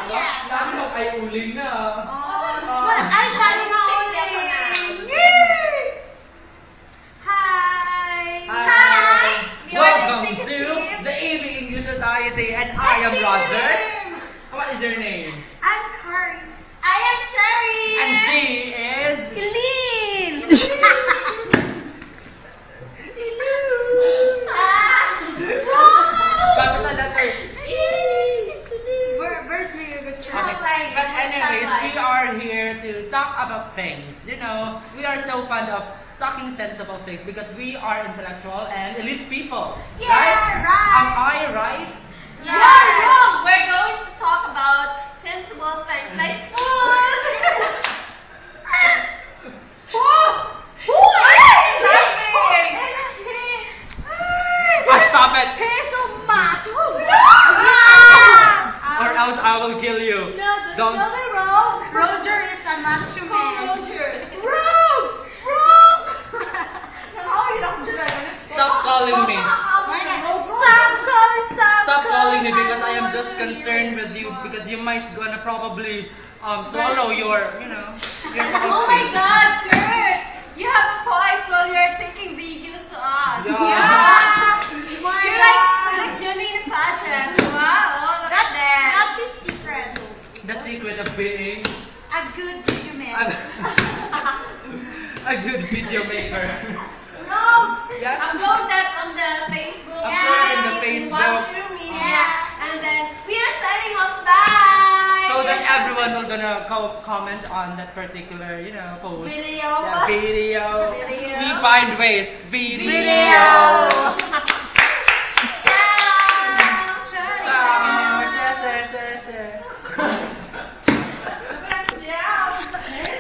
Sabi mo ay uling na. Ay, sabi nga uling. Hi! Welcome to the AB English Society and I am Roger. What is your name? I'm Kari. I am Sherry. And she is... Eileen. Capital letter E. Okay, but anyways, we are here to talk about things. You know, we are so fond of talking sensible things because we are intellectual and elite people. Yeah, right? right. Am I right? Yeah. You're wrong. We're going to talk about sensible things like food. Who is laughing? Stop it! So much. Or else I will kill you. No, Don't. Roger is a macho man. Stop calling me. Stop calling me because I am just concerned with you because you might gonna probably swallow your, you know, your Oh my God, sir! You have a voice while you're taking videos to us. Yeah. You're like Janine Fashion. Wow, look at that. That's his secret. The secret of being A good video man. a good video maker. No. Yes. Upload that on the Facebook. Upload it in the Facebook. Through media. And then we are signing off. Bye. So that everyone will gonna comment on that particular, you know, post. Video. Yeah, video. Video. We find ways. Video. Video.